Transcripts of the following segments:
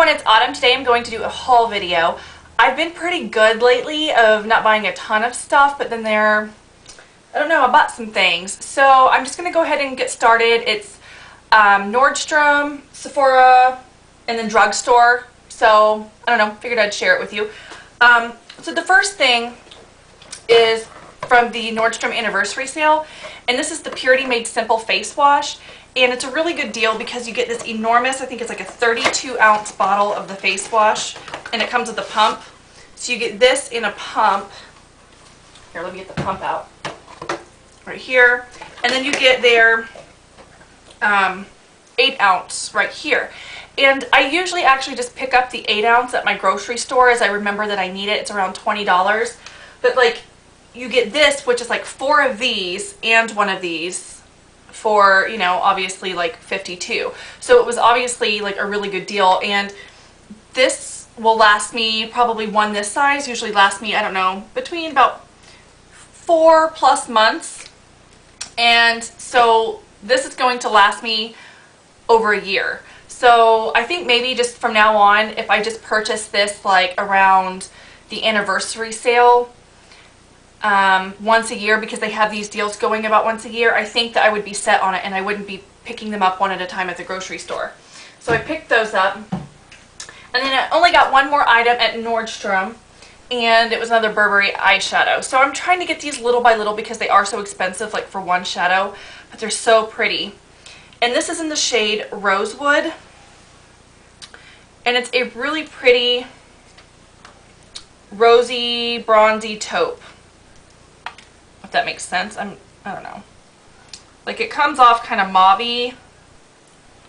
everyone, it's Autumn. Today I'm going to do a haul video. I've been pretty good lately of not buying a ton of stuff, but then I don't know, I bought some things. So I'm just going to go ahead and get started. It's Nordstrom, Sephora, and then Drugstore. So, I don't know, figured I'd share it with you. So the first thing is from the Nordstrom anniversary sale, and this is the Purity Made Simple face wash. And it's a really good deal because you get this enormous, I think it's like a 32-ounce bottle of the face wash, and it comes with a pump. So you get this in a pump. Here, let me get the pump out. Right here. And then you get their 8-ounce right here. And I usually actually just pick up the 8-ounce at my grocery store as I remember that I need it. It's around $20. But like, you get this, which is like 4 of these and 1 of these, for, you know, obviously like $52. So it was obviously like a really good deal, and this will last me, probably one this size usually lasts me, I don't know, between about 4+ months. And so this is going to last me over a year. So I think maybe just from now on, if I just purchase this like around the anniversary sale, once a year, because they have these deals going about once a year, I think that I would be set on it and I wouldn't be picking them up one at a time at the grocery store. So I picked those up, and then I only got one more item at Nordstrom, and it was another Burberry eyeshadow. So I'm trying to get these little by little because they are so expensive, like for one shadow, but they're so pretty. And this is in the shade Rosewood, and it's a really pretty rosy bronzy taupe. That makes sense. I don't know. Like, it comes off kind of mauve-y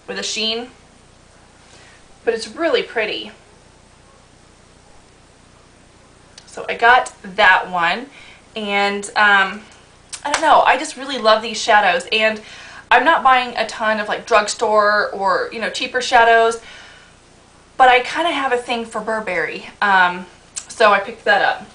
with a sheen, but it's really pretty. So I got that one, and I don't know, I just really love these shadows, and I'm not buying a ton of like drugstore or, you know, cheaper shadows, but I kind of have a thing for Burberry, so I picked that up.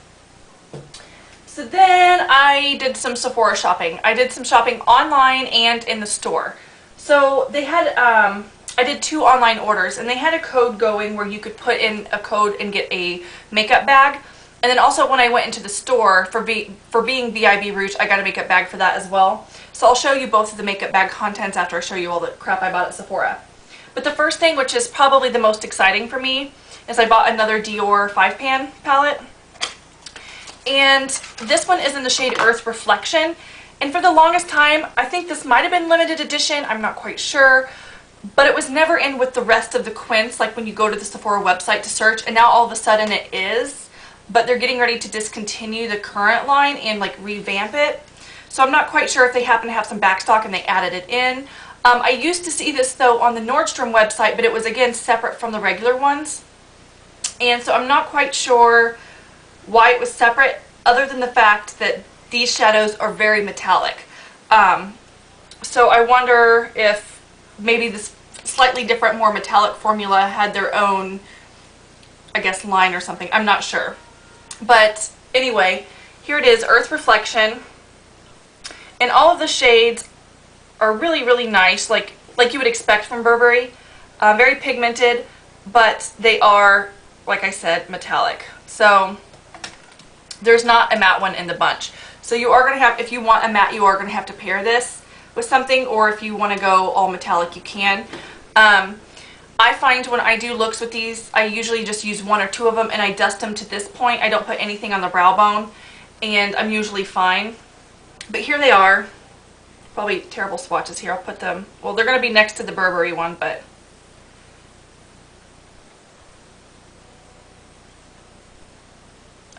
So then I did some Sephora shopping. I did some shopping online and in the store. So they had, I did 2 online orders, and they had a code going where you could put in a code and get a makeup bag. And then also when I went into the store, for being VIB Rouge, I got a makeup bag for that as well. So I'll show you both of the makeup bag contents after I show you all the crap I bought at Sephora. But the first thing, which is probably the most exciting for me, is I bought another Dior 5-pan palette. And this one is in the shade Earth Reflection, and for the longest time I think this might have been limited edition, I'm not quite sure, but it was never in with the rest of the quints, like when you go to the Sephora website to search, and now all of a sudden it is, but they're getting ready to discontinue the current line and like revamp it, so I'm not quite sure if they happen to have some backstock and they added it in. I used to see this though on the Nordstrom website, but it was again separate from the regular ones, and so I'm not quite sure why it was separate, other than the fact that these shadows are very metallic. So I wonder if maybe this slightly different, more metallic formula had their own, I guess, line or something. I'm not sure. But anyway, here it is, Earth Reflection. And all of the shades are really, really nice, like you would expect from Burberry. Very pigmented, but they are, like I said, metallic. So there's not a matte one in the bunch. So you are going to have, if you want a matte, you are going to have to pair this with something, or if you want to go all metallic, you can. I find when I do looks with these, I usually just use 1 or 2 of them and I dust them to this point. I don't put anything on the brow bone, and I'm usually fine. But here they are. Probably terrible swatches here. I'll put them, well, they're going to be next to the Burberry one, but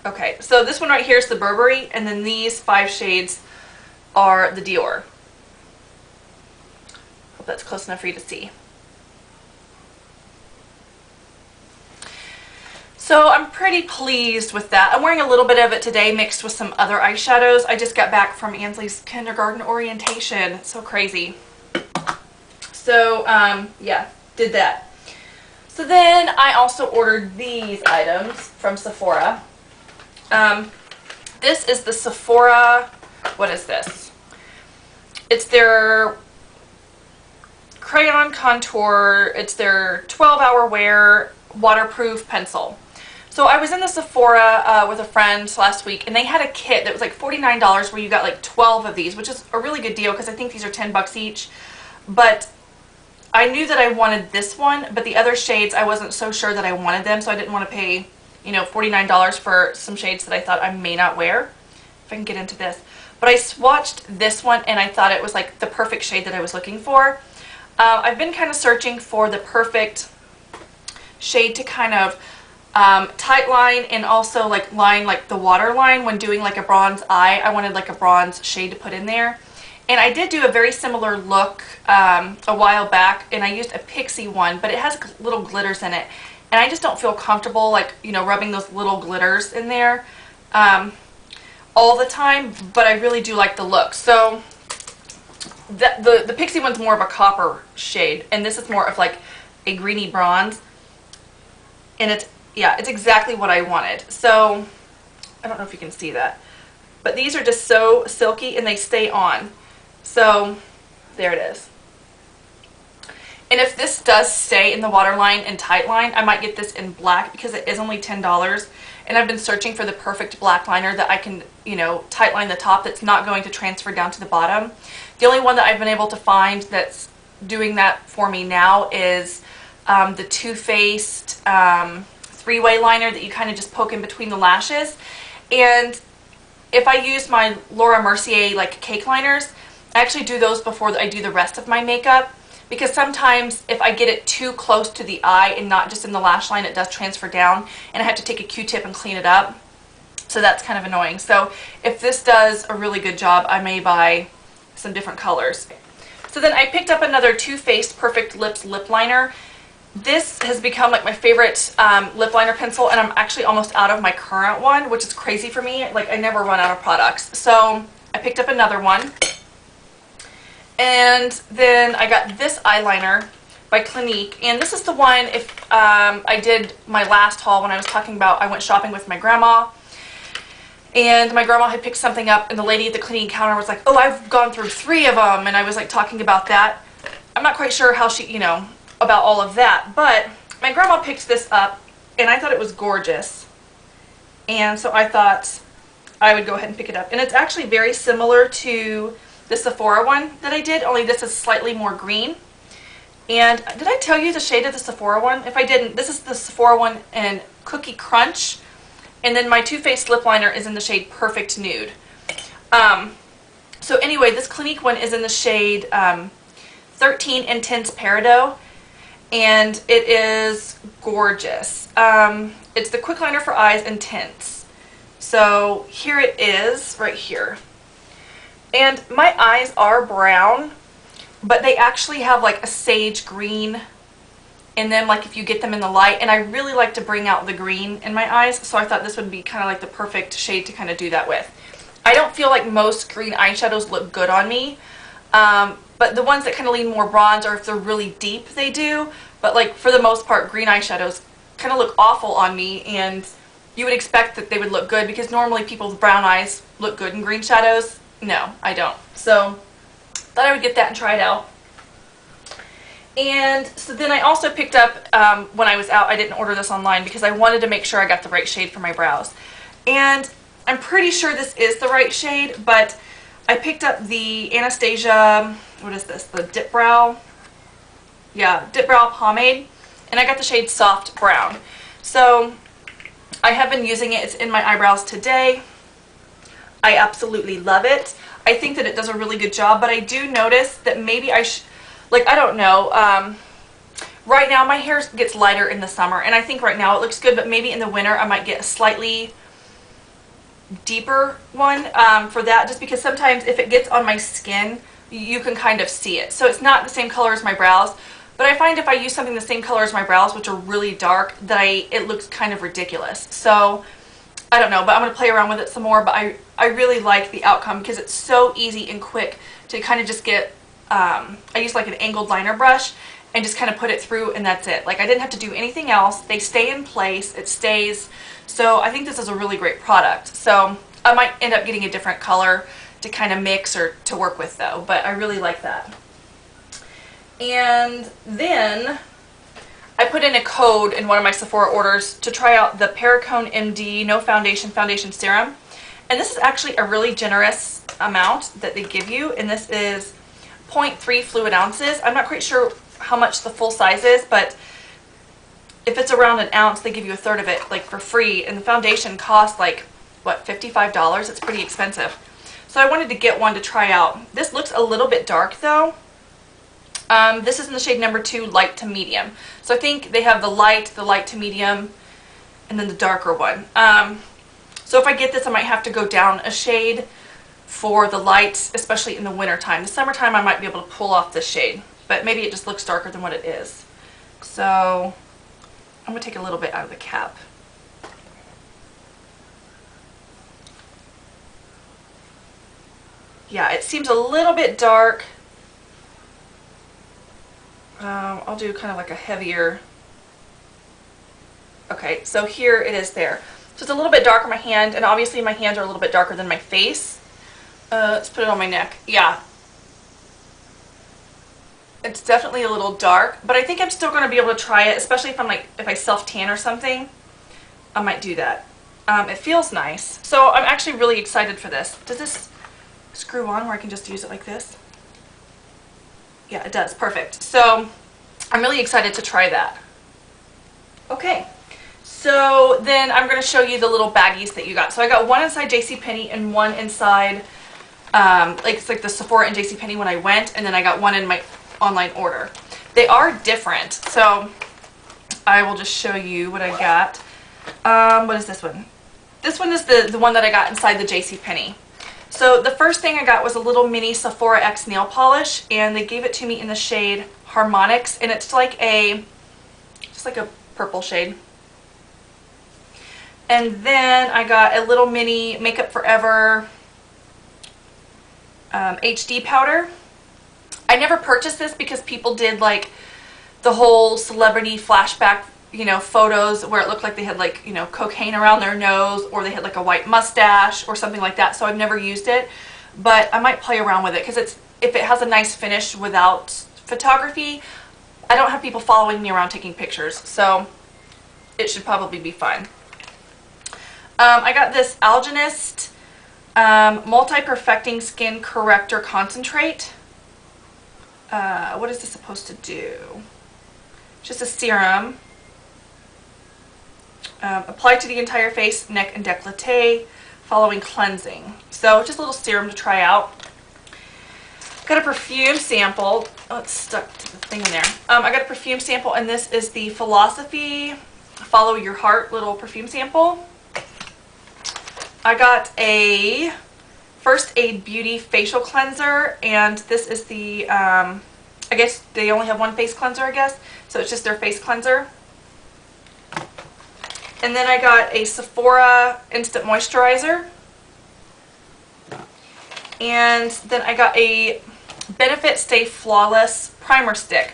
okay, so this one right here is the Burberry, and then these 5 shades are the Dior. Hope that's close enough for you to see. So I'm pretty pleased with that. I'm wearing a little bit of it today mixed with some other eyeshadows. I just got back from Ansley's kindergarten orientation. It's so crazy. So yeah, did that. So then I also ordered these items from Sephora. This is the Sephora, what is this? It's their crayon contour. It's their 12-hour wear waterproof pencil. So I was in the Sephora with a friend last week, and they had a kit that was like $49 where you got like 12 of these, which is a really good deal because I think these are 10 bucks each. But I knew that I wanted this one, but the other shades I wasn't so sure that I wanted them, so I didn't want to pay, you know, $49 for some shades that I thought I may not wear. If I can get into this. But I swatched this one, and I thought it was like the perfect shade that I was looking for. I've been kind of searching for the perfect shade to kind of tight line and also like line like the waterline when doing like a bronze eye. I wanted like a bronze shade to put in there. And I did do a very similar look a while back, and I used a Pixie one, but it has little glitters in it. And I just don't feel comfortable like, you know, rubbing those little glitters in there all the time, but I really do like the look. So the Pixie one's more of a copper shade, and this is more of like a greeny bronze. And it's, yeah, it's exactly what I wanted. So I don't know if you can see that, but these are just so silky and they stay on. So there it is. And if this does stay in the waterline and tight line, I might get this in black because it is only $10. And I've been searching for the perfect black liner that I can, you know, tight line the top that's not going to transfer down to the bottom. The only one that I've been able to find that's doing that for me now is the Too Faced three-way liner that you kind of just poke in between the lashes. And if I use my Laura Mercier like cake liners, I actually do those before I do the rest of my makeup, because sometimes if I get it too close to the eye and not just in the lash line, it does transfer down and I have to take a Q-tip and clean it up. So that's kind of annoying. So if this does a really good job, I may buy some different colors. So then I picked up another Too Faced Perfect Lips lip liner. This has become like my favorite lip liner pencil, and I'm actually almost out of my current one, which is crazy for me. Like, I never run out of products. So I picked up another one. And then I got this eyeliner by Clinique, and this is the one if I did my last haul when I was talking about I went shopping with my grandma, and my grandma had picked something up, and the lady at the Clinique counter was like, oh, I've gone through 3 of them, and I was like talking about that. I'm not quite sure how she, you know, about all of that, but my grandma picked this up, and I thought it was gorgeous, and so I thought I would go ahead and pick it up. And it's actually very similar to the Sephora one that I did, only this is slightly more green. And did I tell you the shade of the Sephora one? If I didn't, this is the Sephora one in Cookie Crunch, and then my Too Faced lip liner is in the shade Perfect Nude. So anyway, this Clinique one is in the shade 13 Intense Peridot, and it is gorgeous. It's the Quickliner for Eyes Intense. So here it is, right here. And my eyes are brown, but they actually have like a sage green in them, like if you get them in the light. And I really like to bring out the green in my eyes, so I thought this would be kind of like the perfect shade to kind of do that with. I don't feel like most green eyeshadows look good on me, but the ones that kind of lean more bronze, or if they're really deep, they do. But like for the most part, green eyeshadows kind of look awful on me, and you would expect that they would look good because normally people with brown eyes look good in green shadows. No, I don't. So thought I would get that and try it out. And so then I also picked up, when I was out, I didn't order this online because I wanted to make sure I got the right shade for my brows. And I'm pretty sure this is the right shade, but I picked up the Anastasia, what is this, the Dip Brow? Yeah, Dip Brow Pomade, and I got the shade Soft Brown. So I have been using it. It's in my eyebrows today. I absolutely love it. I think that it does a really good job, but I do notice that maybe I should, like, I don't know, right now my hair gets lighter in the summer, and I think right now it looks good, but maybe in the winter I might get a slightly deeper one for that, just because sometimes if it gets on my skin, you can kind of see it. So it's not the same color as my brows, but I find if I use something the same color as my brows, which are really dark, that it looks kind of ridiculous. So I don't know, but I'm going to play around with it some more, but I really like the outcome because it's so easy and quick to kind of just get, I use like an angled liner brush and just kind of put it through, and that's it. Like, I didn't have to do anything else. They stay in place. It stays. So I think this is a really great product. So I might end up getting a different color to kind of mix or to work with though, but I really like that. And then I put in a code in one of my Sephora orders to try out the Perricone MD No Foundation Foundation Serum. And this is actually a really generous amount that they give you. And this is 0.3 fluid ounces. I'm not quite sure how much the full size is, but if it's around an ounce, they give you a third of it like for free. And the foundation costs like, what, $55? It's pretty expensive. So I wanted to get one to try out. This looks a little bit dark though. This is in the shade number 2, light to medium. So I think they have the light to medium, and then the darker one. So if I get this, I might have to go down a shade for the light, especially in the winter time. The summertime, I might be able to pull off this shade, but maybe it just looks darker than what it is. So I'm going to take a little bit out of the cap. Yeah, it seems a little bit dark. I'll do kind of like a heavier. Okay, so here it is there. So it's a little bit dark on my hand, and obviously my hands are a little bit darker than my face. Let's put it on my neck. Yeah. It's definitely a little dark, but I think I'm still going to be able to try it, especially if if I self-tan or something. I might do that. It feels nice. So I'm actually really excited for this. Does this screw on where I can just use it like this? Yeah, it does. Perfect. So I'm really excited to try that. Okay. So then I'm going to show you the little baggies that you got. So I got one inside JCPenney and one inside, it's like the Sephora and JCPenney when I went, and then I got one in my online order. They are different. So I will just show you what I got. What is this one? This one is the one that I got inside the JCPenney. So the first thing I got was a little mini Sephora X nail polish, and they gave it to me in the shade Harmonics, and it's like just like a purple shade. And then I got a little mini Makeup Forever HD powder. I never purchased this because people did like the whole celebrity flashback, you know, photos where it looked like they had like, you know, cocaine around their nose, or they had like a white mustache or something like that. So I've never used it, but I might play around with it because if it has a nice finish without photography, I don't have people following me around taking pictures, so it should probably be fine. I got this Algenist Multi-Perfecting Skin Corrector Concentrate. What is this supposed to do? Just a serum. Applied to the entire face, neck, and décolleté following cleansing. So just a little serum to try out. Got a perfume sample. Oh, it's stuck to the thing in there. I got a perfume sample, and this is the Philosophy Follow Your Heart little perfume sample. I got a First Aid Beauty facial cleanser, and this is the, I guess they only have one face cleanser, I guess. So it's just their face cleanser. And then I got a Sephora Instant Moisturizer. And then I got a Benefit Stay Flawless Primer Stick.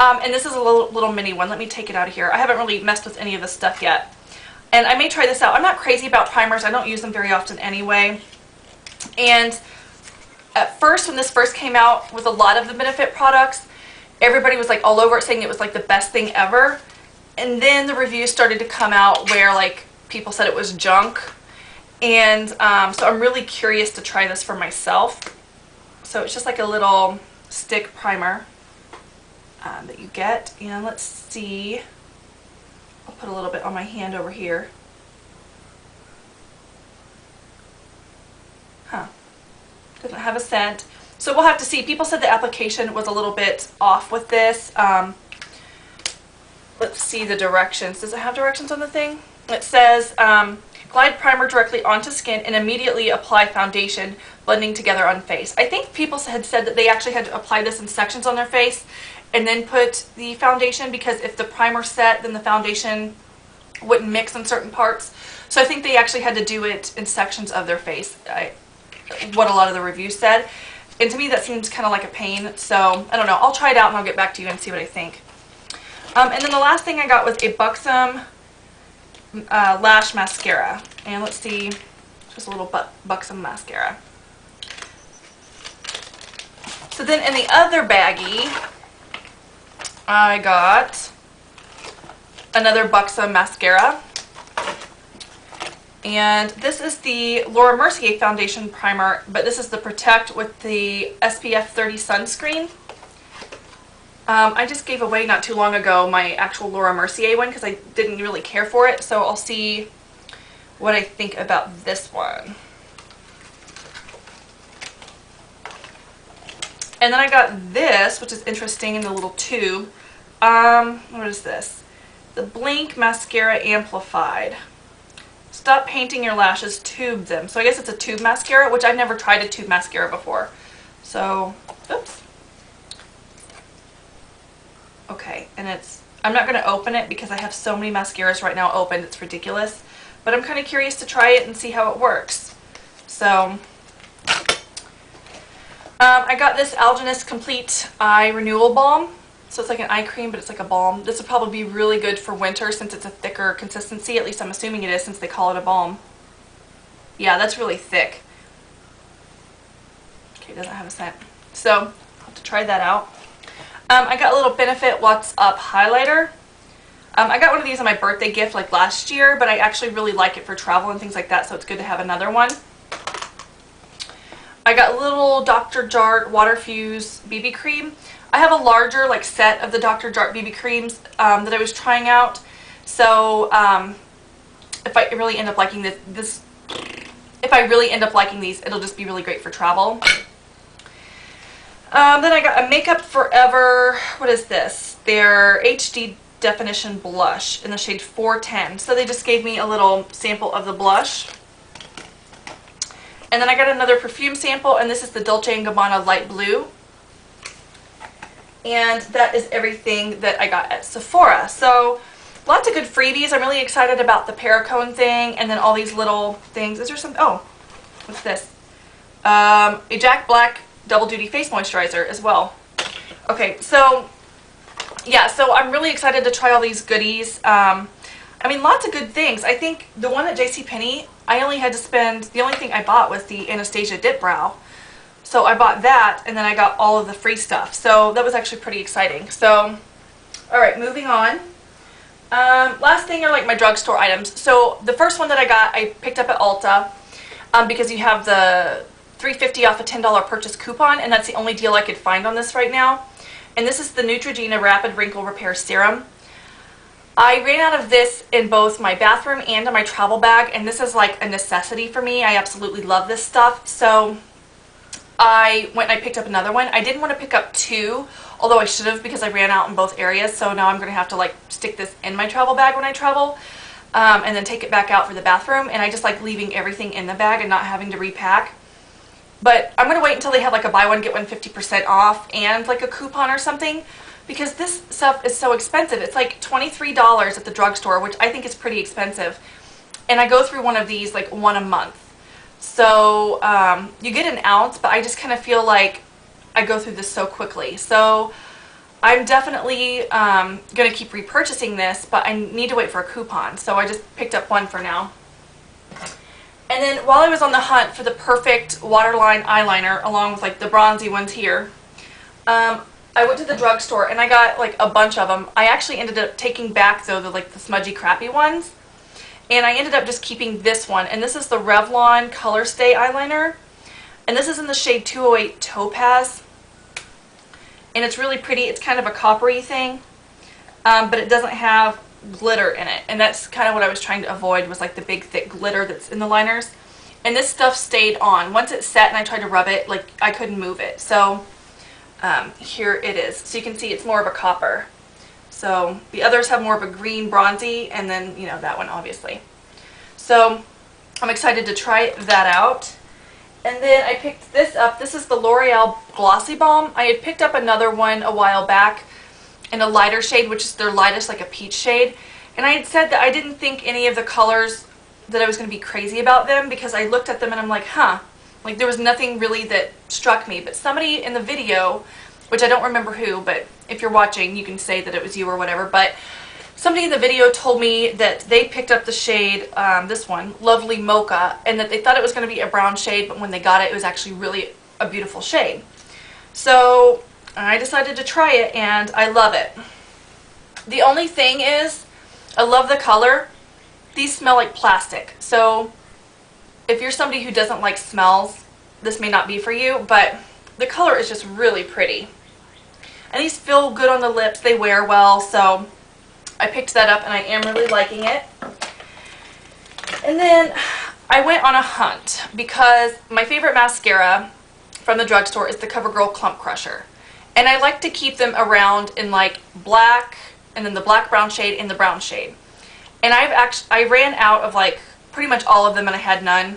And this is a little mini one. Let me take it out of here. I haven't really messed with any of this stuff yet. And I may try this out. I'm not crazy about primers. I don't use them very often anyway. And at first, when this first came out with a lot of the Benefit products, everybody was like all over it saying it was like the best thing ever. And then the reviews started to come out where like people said it was junk. And so I'm really curious to try this for myself. So it's just like a little stick primer that you get. And let's see. I'll put a little bit on my hand over here. Huh. Doesn't have a scent. So we'll have to see. People said the application was a little bit off with this. Let's see the directions. Does it have directions on the thing? It says, glide primer directly onto skin and immediately apply foundation, blending together on face. I think people had said that they actually had to apply this in sections on their face and then put the foundation, because if the primer set, then the foundation wouldn't mix in certain parts. So I think they actually had to do it in sections of their face, what a lot of the reviews said. And to me that seems kind of like a pain, so I don't know. I'll try it out and I'll get back to you and see what I think. And then the last thing I got was a Buxom lash mascara. And let's see, just a little Buxom mascara. So then in the other baggie, I got another Buxom mascara. And this is the Laura Mercier Foundation Primer, but this is the Protect with the SPF 30 sunscreen. I just gave away not too long ago my actual Laura Mercier one because I didn't really care for it, so I'll see what I think about this one. And then I got this, which is interesting, in the little tube. What is this? The Blink Mascara Amplified. Stop painting your lashes, tube them. So I guess it's a tube mascara, which I've never tried a tube mascara before. So, oops. Okay, and I'm not going to open it because I have so many mascaras right now open, it's ridiculous. But I'm kind of curious to try it and see how it works. So, I got this Algenist Complete Eye Renewal Balm. So it's like an eye cream, but it's like a balm. This would probably be really good for winter since it's a thicker consistency. At least I'm assuming it is since they call it a balm. Yeah, that's really thick. Okay, it doesn't have a scent. So, I'll have to try that out. I got a little Benefit What's Up highlighter. I got one of these on my birthday gift like last year, but I actually really like it for travel and things like that, so it's good to have another one. I got a little Dr. Jart Water Fuse BB cream. I have a larger like set of the Dr. Jart BB creams that I was trying out. So if I really end up liking these, it'll just be really great for travel. Then I got a Makeup Forever, what is this? Their HD Definition Blush in the shade 410. So they just gave me a little sample of the blush. And then I got another perfume sample, and this is the Dolce & Gabbana Light Blue. And that is everything that I got at Sephora. So lots of good freebies. I'm really excited about the Perricone thing, and then all these little things. Is there some, oh, what's this? A Jack Black Double Duty Face Moisturizer as well. Okay, so yeah, so I'm really excited to try all these goodies. I mean, lots of good things. I think the one at JCPenney, I only had to spend, the only thing I bought was the Anastasia Dip Brow. So I bought that, and then I got all of the free stuff. So that was actually pretty exciting. So, alright, moving on. Last thing are like my drugstore items. So the first one that I got, I picked up at Ulta because you have the $3.50 off a $10 purchase coupon, and that's the only deal I could find on this right now. And this is the Neutrogena Rapid Wrinkle Repair Serum. I ran out of this in both my bathroom and in my travel bag, and this is like a necessity for me. I absolutely love this stuff. So I went and I picked up another one. I didn't want to pick up two, although I should have because I ran out in both areas. So now I'm going to have to like stick this in my travel bag when I travel and then take it back out for the bathroom. And I just like leaving everything in the bag and not having to repack. But I'm going to wait until they have like a buy one get one 50% off and like a coupon or something, because this stuff is so expensive. It's like $23 at the drugstore, which I think is pretty expensive. And I go through one of these like one a month. So you get an ounce, but I just kind of feel like I go through this so quickly. So I'm definitely going to keep repurchasing this, but I need to wait for a coupon. So I just picked up one for now. And then while I was on the hunt for the perfect waterline eyeliner, along with like the bronzy ones here, I went to the drugstore and I got like a bunch of them. I actually ended up taking back though the smudgy crappy ones. And I ended up just keeping this one. And this is the Revlon Color Stay eyeliner. And this is in the shade 208 Topaz. And it's really pretty. It's kind of a coppery thing. But it doesn't have glitter in it. And that's kind of what I was trying to avoid, was like the big thick glitter that's in the liners. And this stuff stayed on. Once it set and I tried to rub it, like I couldn't move it. So here it is. So you can see it's more of a copper. So the others have more of a green bronzy, and then, you know, that one obviously. So I'm excited to try that out. And then I picked this up. This is the L'Oreal Glossy Balm. I had picked up another one a while back in a lighter shade, which is their lightest, like a peach shade. And I had said that I didn't think any of the colors that I was going to be crazy about them, because I looked at them and I'm like, huh. Like there was nothing really that struck me. But somebody in the video, which I don't remember who, but if you're watching, you can say that it was you or whatever. But somebody in the video told me that they picked up the shade, this one, Lovely Mocha, and that they thought it was going to be a brown shade, but when they got it, it was actually really a beautiful shade. So I decided to try it, and I love it. The only thing is, I love the color. These smell like plastic. So if you're somebody who doesn't like smells, this may not be for you, but the color is just really pretty. And these feel good on the lips. They wear well, so I picked that up and I am really liking it. And then I went on a hunt because my favorite mascara from the drugstore is the Covergirl Clump Crusher. And I like to keep them around in like black, and then the black brown shade and the brown shade. And I ran out of like pretty much all of them and I had none.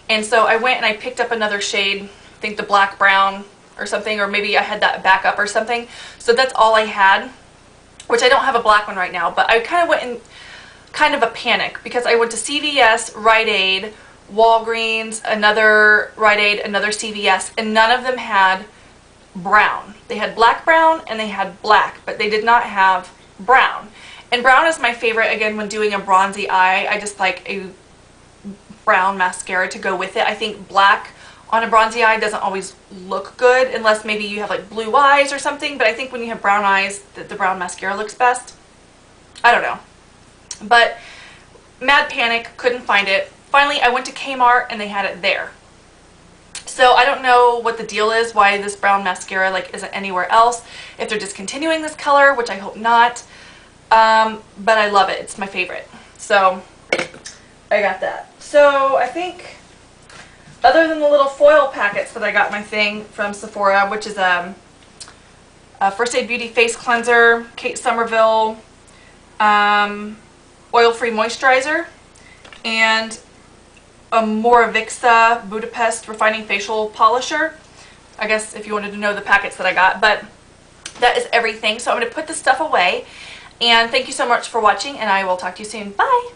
And so I went and I picked up another shade, I think the black brown or something, or maybe I had that backup or something. So that's all I had, which I don't have a black one right now, but I kind of went in kind of a panic because I went to CVS, Rite Aid, Walgreens, another Rite Aid, another CVS, and none of them had brown. They had black brown and they had black, but they did not have brown. And brown is my favorite, again, when doing a bronzy eye. I just like a brown mascara to go with it. I think black on a bronzy eye doesn't always look good unless maybe you have like blue eyes or something, but I think when you have brown eyes, the brown mascara looks best. I don't know. But mad panic, couldn't find it. Finally, I went to Kmart and they had it there. So I don't know what the deal is, why this brown mascara like isn't anywhere else. If they're discontinuing this color, which I hope not. But I love it. It's my favorite. So I got that. So I think other than the little foil packets that I got my thing from Sephora, which is a First Aid Beauty Face Cleanser, Kate Somerville oil-free moisturizer, and a Moravixa Budapest Refining Facial Polisher. I guess if you wanted to know the packets that I got, but that is everything. So I'm going to put this stuff away, and thank you so much for watching, and I will talk to you soon. Bye!